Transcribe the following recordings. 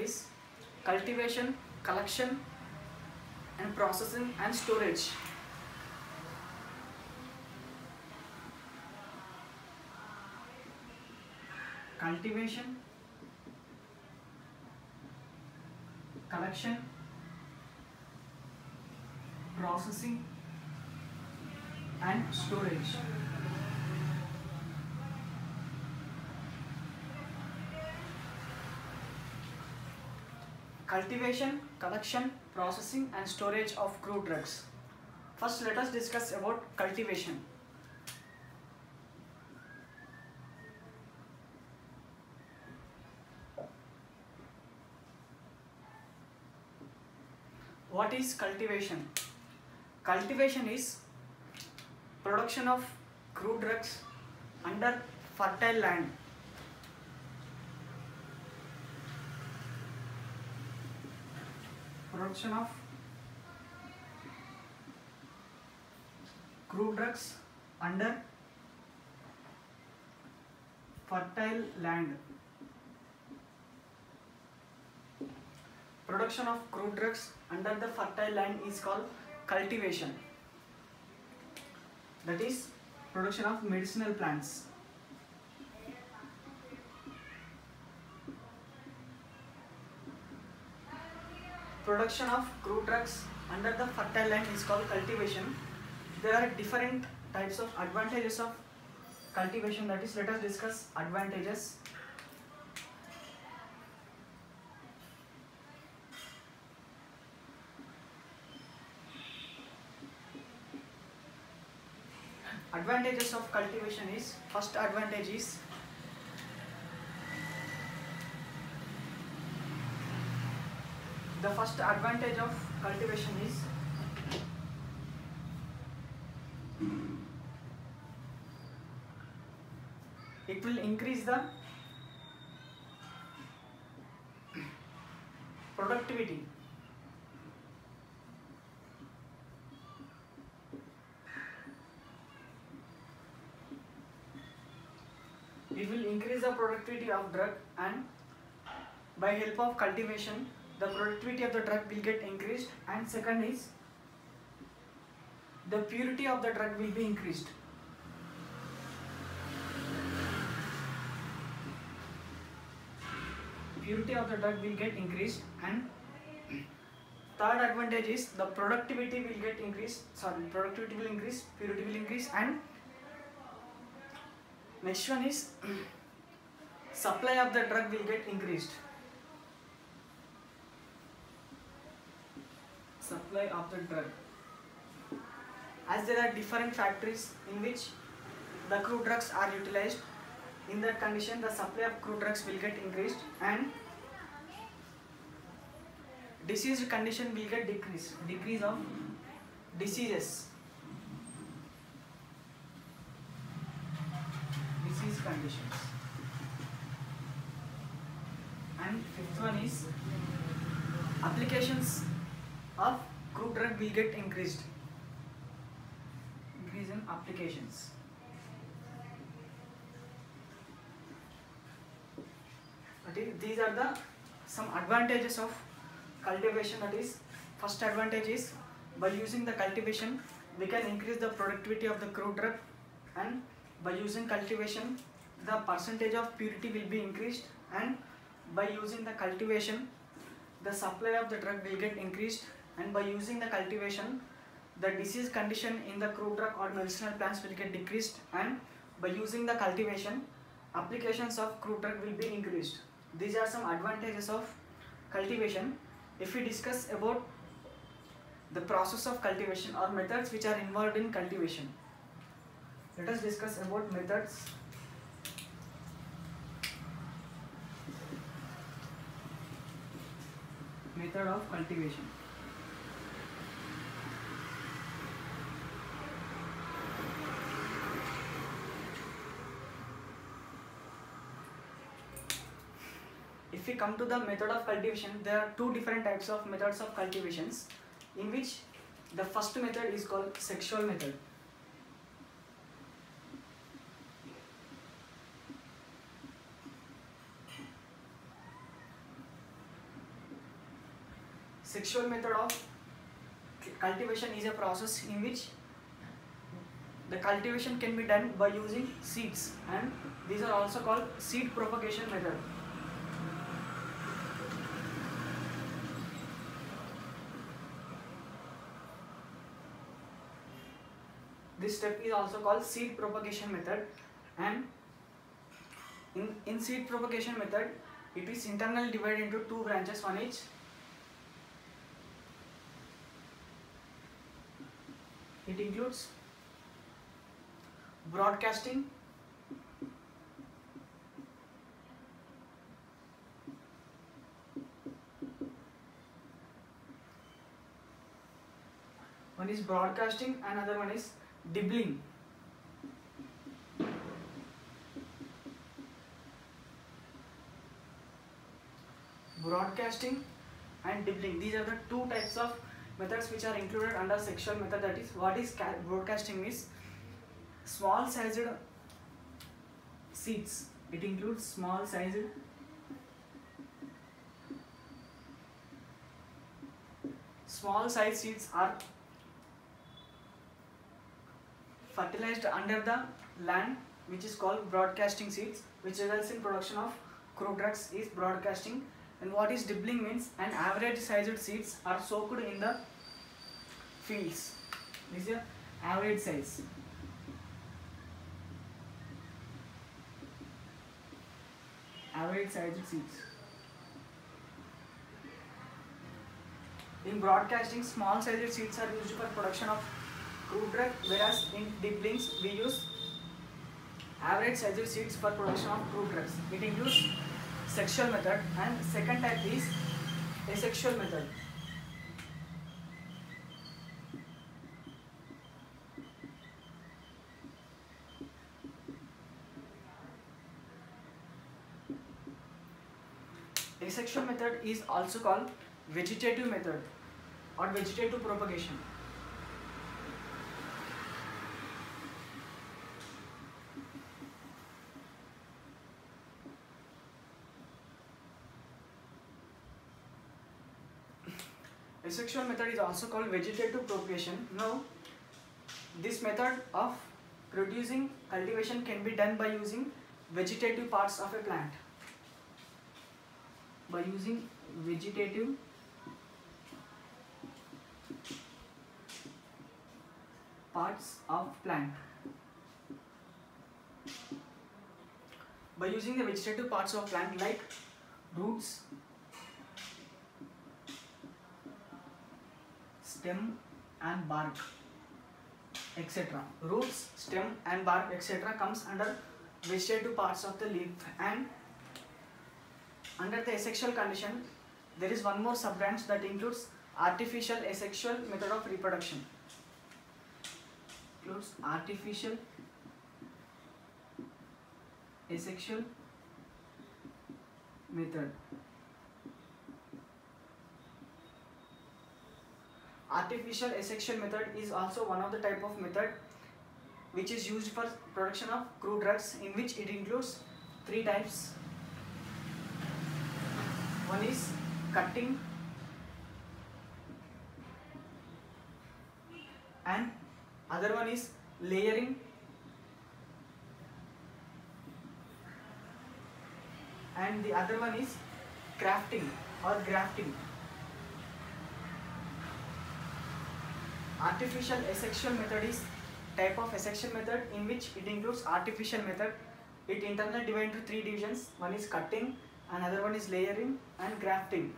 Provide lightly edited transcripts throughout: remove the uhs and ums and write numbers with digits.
is cultivation, collection and processing and storage. Cultivation, collection, processing and storage. Cultivation, collection, processing and storage of crude drugs. First, let us discuss about cultivation. What is cultivation? Cultivation is production of crude drugs under fertile land. Production of crude drugs under fertile land. Production of crude drugs under the fertile land is called cultivation. That is production of medicinal plants. Production of crude drugs under the fertile land is called cultivation. There are different types of advantages of cultivation. That is, let us discuss advantages. Advantages of cultivation is, first advantage is the first advantage of cultivation is it will increase the productivity. It will increase the productivity of drug, and by help of cultivation the productivity of the drug will get increased, and second is the purity of the drug will be increased. Purity of the drug will get increased, and third advantage is the productivity will get increased. Productivity will increase, purity will increase, and next one is supply of the drug will get increased. Supply of the drug. As there are different factories in which the crude drugs are utilized, in that condition the supply of crude drugs will get increased, and disease condition will get decreased. Decrease of diseases. Disease conditions. And fifth one is applications of crude drug will get increased. Increase in applications. These are the some advantages of cultivation. That is, first advantage is by using the cultivation we can increase the productivity of the crude drug, and by using cultivation the percentage of purity will be increased, and by using the cultivation the supply of the drug will get increased, and by using the cultivation the disease condition in the crude drug or medicinal plants will get decreased, and by using the cultivation applications of crude drug will be increased. These are some advantages of cultivation. If we discuss about the process of cultivation or methods which are involved in cultivation, let us discuss about methods. Method of cultivation. If we come to the method of cultivation, there are two different types of methods of cultivations, in which the first method is called sexual method. sexual method of cultivation is a process in which the cultivation can be done by using seeds, and these are also called seed propagation method. This step is also called seed propagation method, and in seed propagation method it is internally divided into two branches. One is it includes broadcasting, one is broadcasting, another one is dibbling. Broadcasting and dibbling, these are the two types of methods which are included under sexual method. That is, what is broadcasting is small sized seeds. It includes small sized seeds are fertilized under the land, which is called broadcasting seeds, which results in production of crude drugs, is broadcasting. And what is dibbling means, an average sized seeds are soaked in the fields. This is average size. Average sized seeds. In broadcasting, small sized seeds are used for production of crude drug, whereas in dibblings we use average sized seeds for production of crude drugs. It includes sexual method, and second type is asexual method. Asexual method is also called vegetative method or vegetative propagation. Asexual method is also called vegetative propagation. Now, this method of producing cultivation can be done by using vegetative parts of a plant. By using vegetative parts of plant. By using the vegetative parts of plant like roots, stem and bark, etc. Roots, stem and bark, etc. comes under vegetative parts of the leaf. And under the asexual condition, there is one more sub-branch that includes artificial asexual method of reproduction. Includes artificial asexual method. Artificial asexual method is also one of the type of method which is used for production of crude drugs, in which it includes three types. One is cutting, and other one is layering, and the other one is crafting or grafting. Artificial asexual method is type of asexual method in which it includes artificial method. It internally divided into three divisions. One is cutting, another one is layering, and grafting.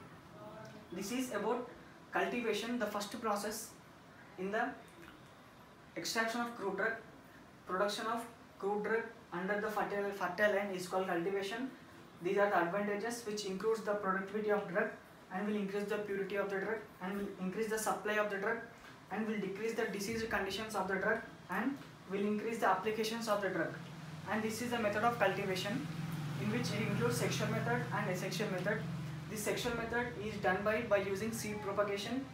This is about cultivation, the first process in the extraction of crude drug. Production of crude drug under the fertile land is called cultivation. These are the advantages which increase the productivity of drug and will increase the purity of the drug and will increase the supply of the drug and will decrease the disease conditions of the drug and will increase the applications of the drug. And this is the method of cultivation, in which it includes sexual method and asexual method. This sexual method is done by using seed propagation,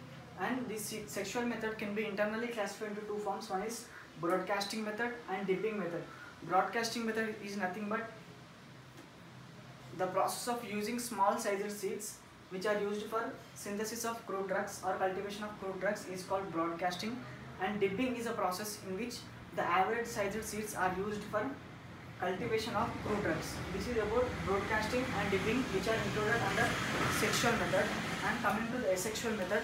and this sexual method can be internally classified into two forms. One is broadcasting method and dipping method. Broadcasting method is nothing but the process of using small sized seeds which are used for synthesis of crude drugs or cultivation of crude drugs is called broadcasting, and dipping is a process in which the average sized seeds are used for cultivation of crude drugs. This is about broadcasting and dipping, which are included under sexual method. And coming to the asexual method,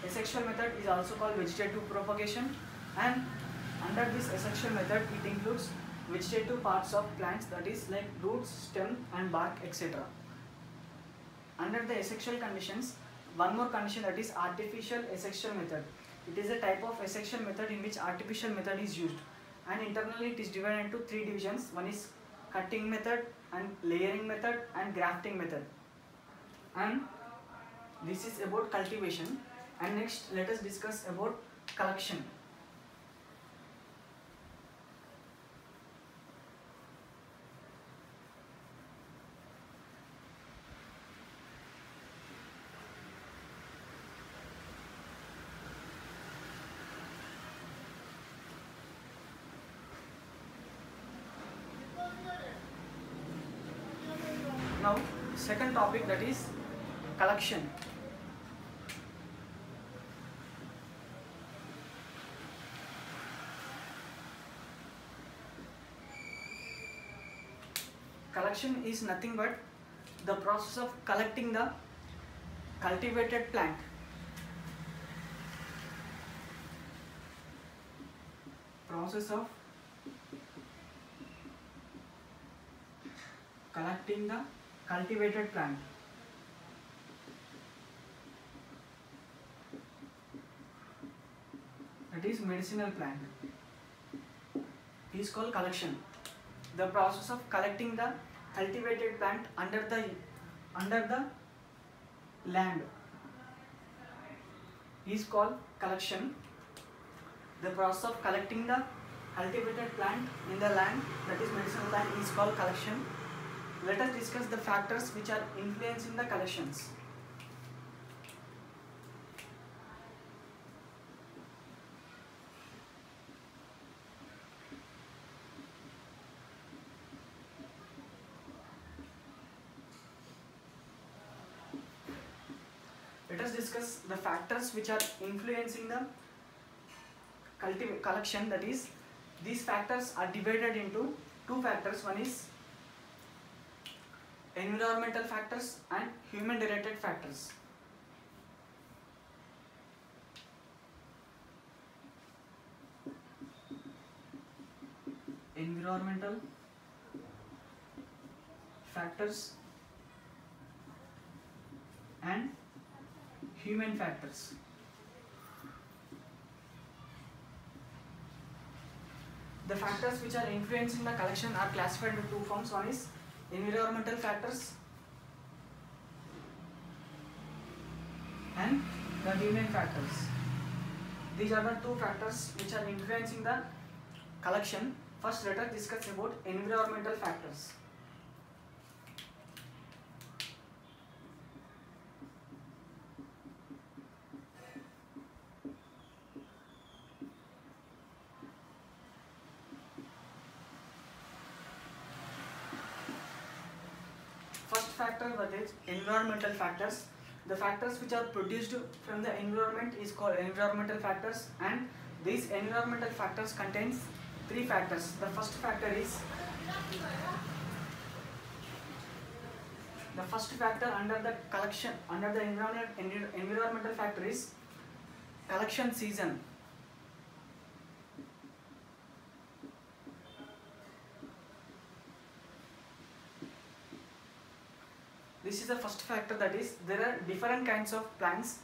asexual method is also called vegetative propagation, and under this asexual method it includes vegetative parts of plants, that is like roots, stem and bark, etc. Under the asexual conditions, one more condition, that is artificial asexual method. It is a type of asexual method in which artificial method is used, and internally it is divided into three divisions. One is cutting method and layering method and grafting method. And this is about cultivation. And next let us discuss about collection. Now second topic, that is collection. Collection is nothing but the process of collecting the cultivated plant. Process of collecting the cultivated plant. That is medicinal plant. It is called collection. The process of collecting the cultivated plant under the land is called collection. The process of collecting the cultivated plant in the land, that is medicinal plant, is called collection. Let us discuss the factors which are influencing the collections. Let us discuss the factors which are influencing the collection. That is, these factors are divided into two factors. One is environmental factors and human directed factors. Environmental factors and human factors. The factors which are influencing the collection are classified into two forms. One is environmental factors and the human factors. These are the two factors which are influencing the collection. First, let us discuss about environmental factors. First factor, that is environmental factors. The factors which are produced from the environment is called environmental factors, and these environmental factors contains three factors. The first factor under the collection, under the environmental factor is collection season. This is the first factor, that is there are different kinds of plants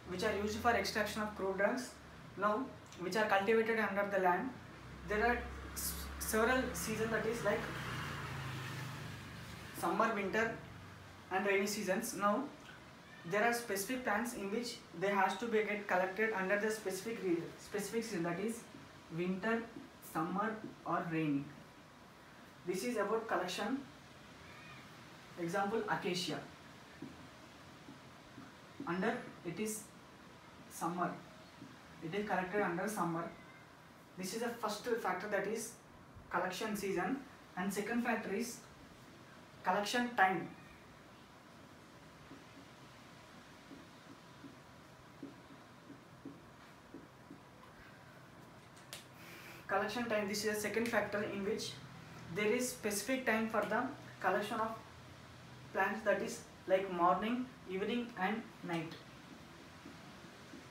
which are used for extraction of crude drugs, now which are cultivated under the land. There are several seasons, that is like summer, winter and rainy seasons. Now there are specific plants in which they has to be get collected under the specific season, that is winter, summer or rainy. This is about collection. Example, acacia. Under it is summer. It is collected under summer. This is the first factor, that is collection season, and second factor is collection time. collection time, this is a second factor in which there is specific time for the collection of plants, that is like morning, evening and night.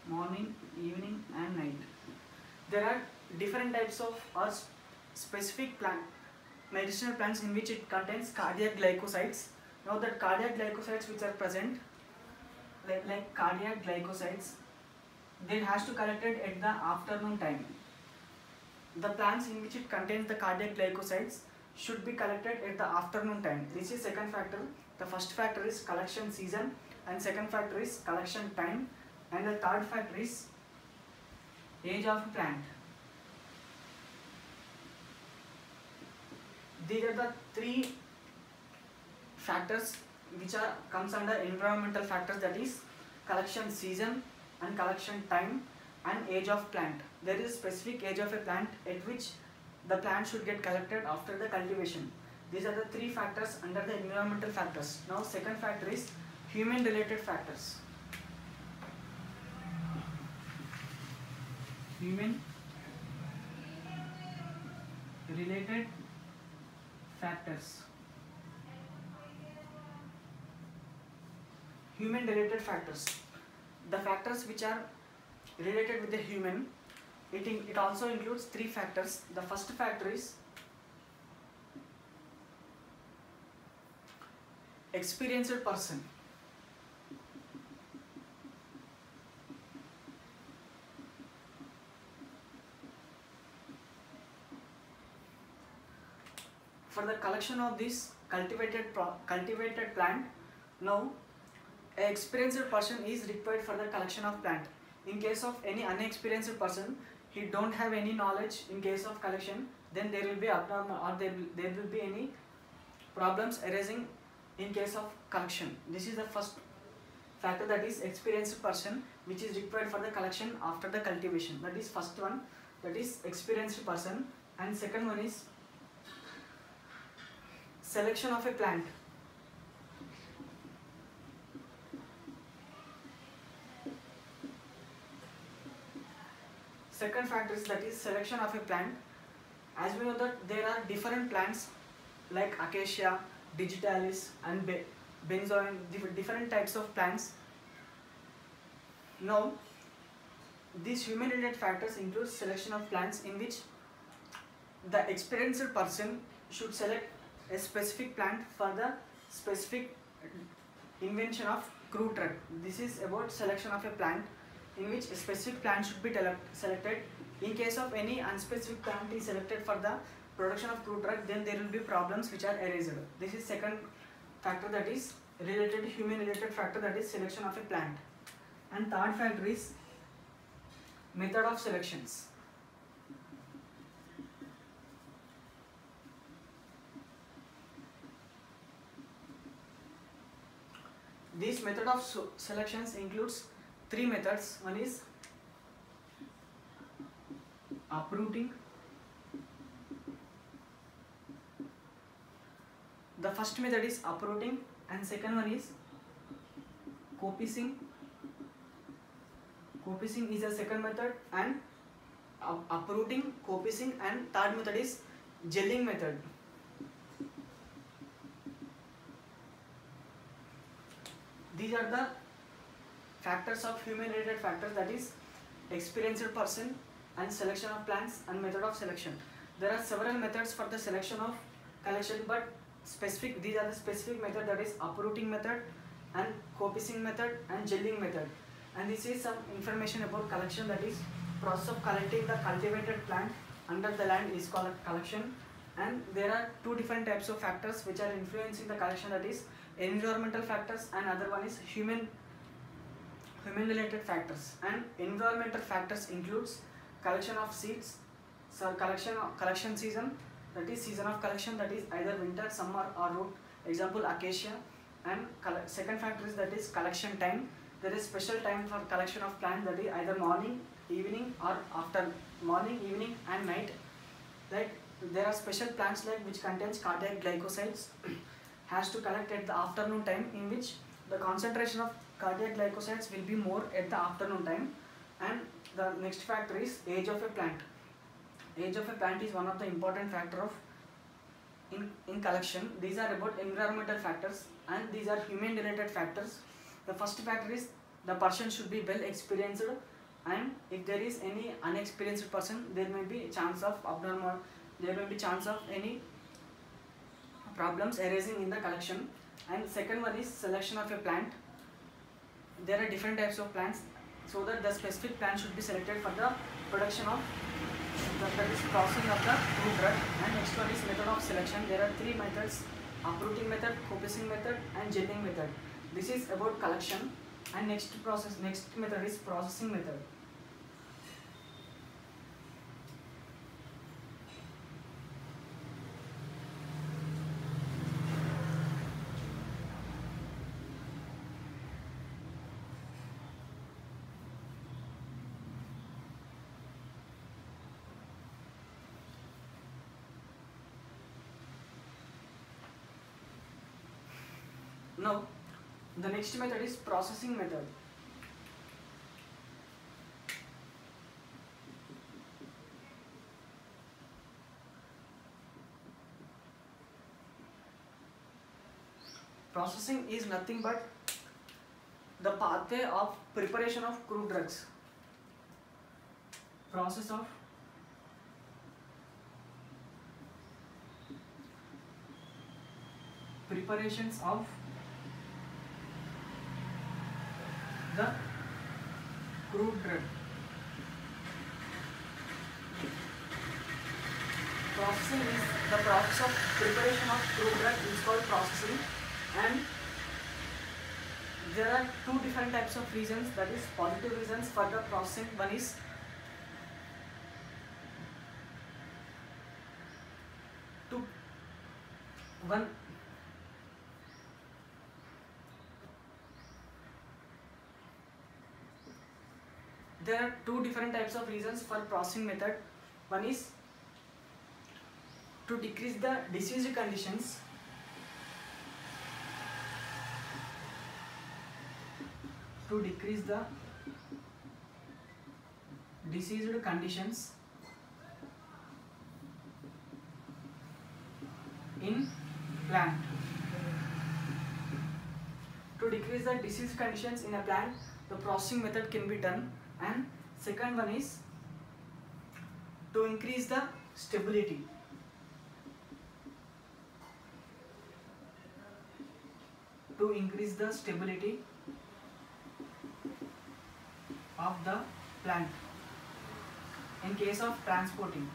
Morning, evening and night. There are different types of or specific plant, medicinal plants in which it contains cardiac glycosides. Now that cardiac glycosides which are present, like cardiac glycosides, they has to collected at the afternoon time. The plants in which it contains the cardiac glycosides should be collected at the afternoon time. This is second factor. The first factor is collection season and second factor is collection time, and the third factor is age of plant. These are the three factors which are comes under environmental factors, that is collection season and collection time and age of plant. There is a specific age of a plant at which the plant should get collected after the cultivation. These are the three factors under the environmental factors. Now second factor is human related factors. Human related factors. Human related factors. The factors which are related with the human, it also includes three factors. The first factor is experienced person. For the collection of this cultivated plant, now an experienced person is required for the collection of plant. In case of any unexperienced person, he don't have any knowledge in case of collection, then there will be abnormal or there will be any problems arising in case of collection. This is the first factor, that is experienced person, which is required for the collection after the cultivation. That is first one, that is experienced person, and second one is selection of a plant. Second factor is, that is selection of a plant. As we know that there are different plants like acacia, digitalis and benzoin, different types of plants. Now these human related factors include selection of plants in which the experienced person should select a specific plant for the specific invention of crude drug. This is about selection of a plant in which a specific plant should be selected. In case of any unspecific plant is selected for the production of crude drug, then there will be problems which are erased. This is second factor, that is related human related factor, that is selection of a plant. And third factor is method of selections. This method of selections includes three methods. One is uprooting. The first method is uprooting and second one is coppicing. Coppicing is a second method, and uprooting, coppicing, and third method is gelling method. These are the factors of human related factors, that is experienced person and selection of plants and method of selection. There are several methods for the selection of collection, but these are the specific method, that is uprooting method and coppicing method and gelling method. And this is some information about collection, that is process of collecting the cultivated plant under the land is called collection. And there are two different types of factors which are influencing the collection, that is environmental factors and other one is human related factors. And environmental factors includes collection of seeds, so collection season, that is season of collection, that is either winter, summer or root, example acacia. And second factor is, that is collection time. There is special time for collection of plant, that is either morning, evening or after morning, evening and night. Like there are special plants like which contains cardiac glycosides has to collect at the afternoon time, in which the concentration of cardiac glycosides will be more at the afternoon time. And the next factor is age of a plant. age of a plant is one of the important factor of in collection. These are about environmental factors and these are human related factors. The first factor is the person should be well experienced, and if there is any unexperienced person, there may be chance of any problems arising in the collection. And second one is selection of a plant. There are different types of plants, so that the specific plant should be selected for the production of that is processing of the fruit drug. And next one is method of selection. There are three methods: uprooting method, coppicing method, and gelling method. This is about collection. And next method is processing method. Now, the next method is processing method. Processing is nothing but the pathway of preparation of crude drugs. Process of preparations of the crude drug. Processing is the process of preparation of crude drug is called processing, and there are two different types of reasons, that is positive reasons for the processing. One is there are two different types of reasons for processing method. One is to decrease the disease conditions. To decrease the diseased conditions in plant. To decrease the disease conditions in a plant, the processing method can be done. And second one is to increase the stability. To increase the stability of the plant in case of transporting.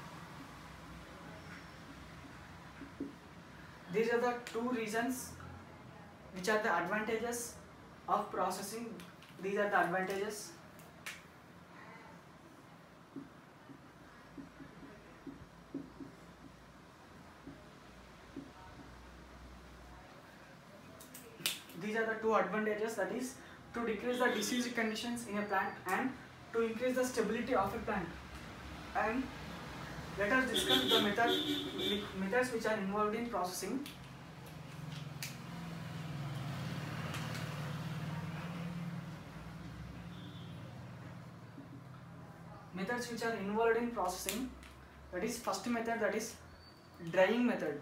These are the two reasons which are the advantages of processing. These are the advantages. These are the two advantages, that is to decrease the disease conditions in a plant and to increase the stability of a plant. And let us discuss the methods which are involved in processing. Methods which are involved in processing, that is first method, that is drying method.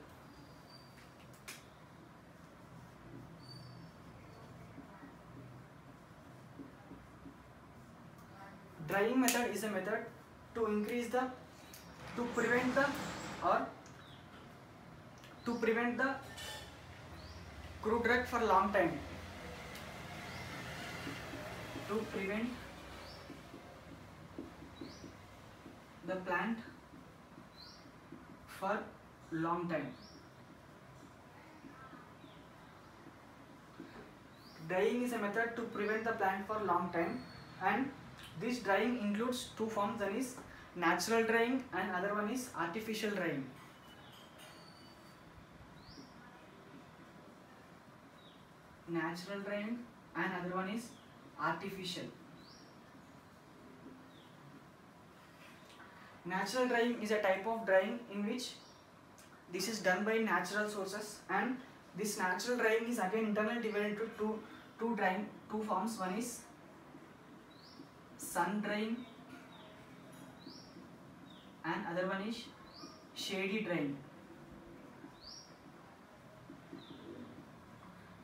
Drying method is a method to prevent the crude drug for long time. To prevent the plant for long time. Drying is a method to prevent the plant for long time, and this drying includes two forms. One is natural drying and other one is artificial drying. Natural drying and other one is artificial. Natural drying is a type of drying in which this is done by natural sources, and this natural drying is again internally divided into two forms. One is sun drying and other one is shady drying.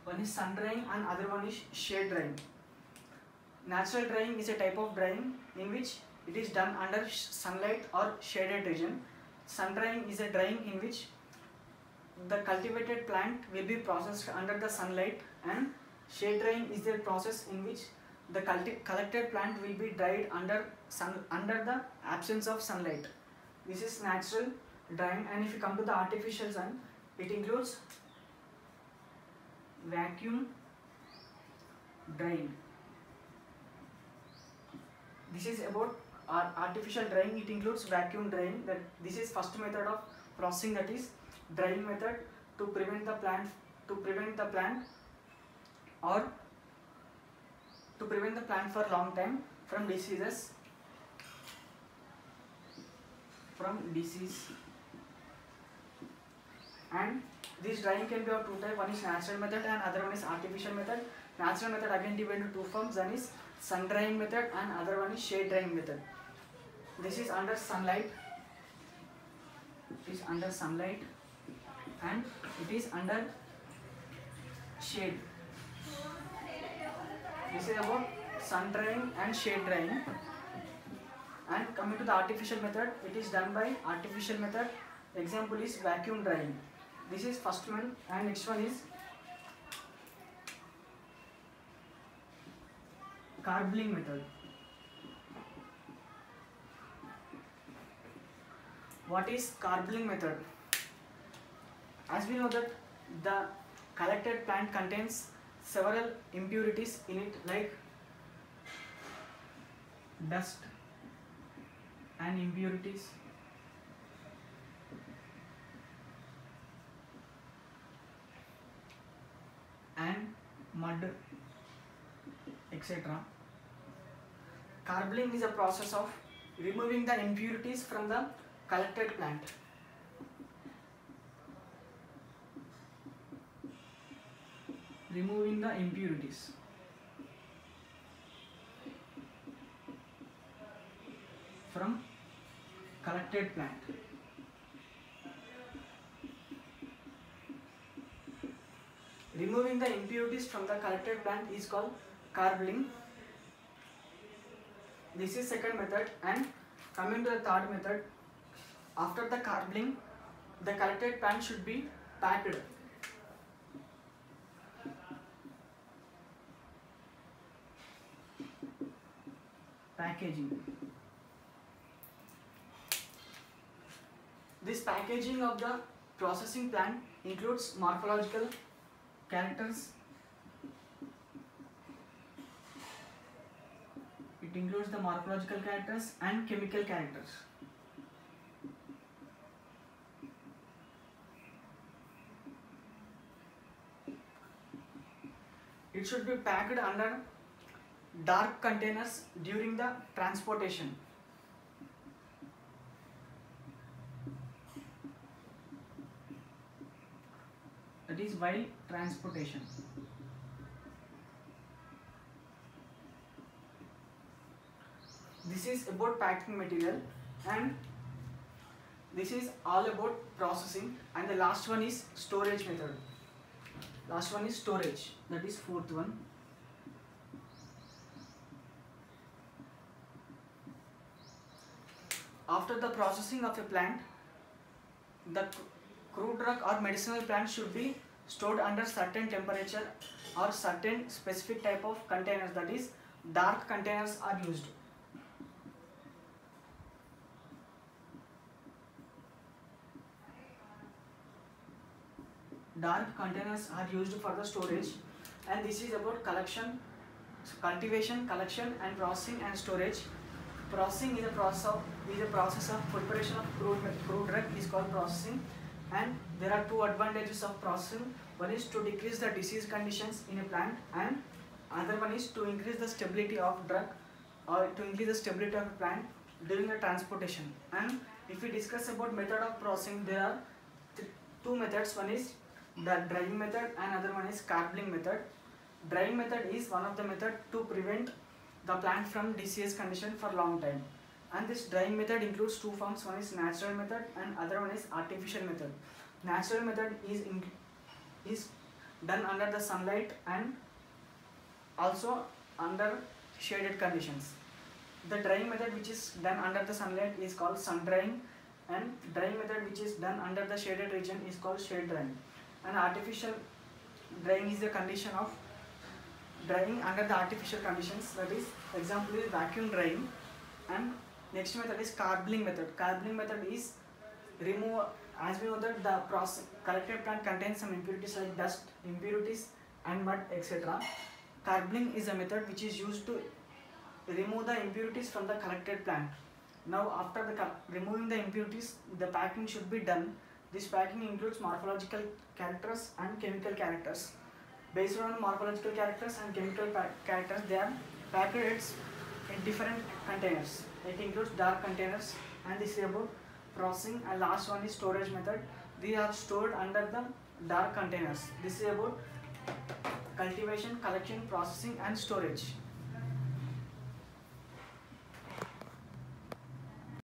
One is sun drying and other one is shade drying. Natural drying is a type of drying in which it is done under sunlight or shaded region. Sun drying is a drying in which the cultivated plant will be processed under the sunlight, and shade drying is the process in which the collected plant will be dried under the absence of sunlight. This is natural drying. And if you come to the artificial sun, it includes vacuum drying. This is about artificial drying. It includes vacuum drying. That this is first method of processing, that is drying method, to prevent the plant or to prevent the plant for long time from disease. And this drying can be of two types. One is natural method and other one is artificial method. Natural method again divided into two forms. One is sun drying method and other one is shade drying method. This is under sunlight. It is under sunlight and it is under shade. This is about sun drying and shade drying. And coming to the artificial method, it is done by artificial method. Example is vacuum drying. This is first one, and next one is carbling method. What is carbling method? As we know that the collected plant contains several impurities in it, like dust and impurities, and mud, etc. Carbling is a process of removing the impurities from the collected plant. Removing the impurities. From collected plant. Removing the impurities from the collected plant is called carbling. This is second method. And coming to the third method, after the carbling, the collected plant should be packed. Packaging. This packaging of the processing plant includes morphological characters. It includes the morphological characters and chemical characters. It should be packed under dark containers during the transportation. That is while transportation. This is about packing material, and this is all about processing. And the last one is storage method. Last one is storage, that is fourth one. After the processing of a plant, the crude drug or medicinal plant should be stored under certain temperature or certain specific type of containers, that is dark containers are used. Dark containers are used for the storage. And this is about collection, cultivation, collection and processing and storage. Processing is a process of preparation of crude drug is called processing. And there are two advantages of processing. One is to decrease the disease conditions in a plant, and other one is to increase the stability of drug or to increase the stability of a plant during the transportation. And if we discuss about method of processing, there are two methods. One is the drying method and other one is carbling method. Drying method is one of the method to prevent the plant from disease condition for long time. And this drying method includes two forms. One is natural method and other one is artificial method. Natural method is done under the sunlight and also under shaded conditions. The drying method which is done under the sunlight is called sun drying, and drying method which is done under the shaded region is called shade drying. And artificial drying is the condition of drying under the artificial conditions, that is example is vacuum drying. And next method is carbling method. Carbling method is remove, as we know that the process collected plant contains some impurities like dust, impurities and mud, etc. Carbling is a method which is used to remove the impurities from the collected plant. Now after removing the impurities, the packing should be done. This packing includes morphological characters and chemical characters. Based on morphological characters and chemical characters, they are packed in different containers. It includes dark containers, and this is about processing. And last one is storage method. These are stored under the dark containers. This is about cultivation, collection, processing and storage.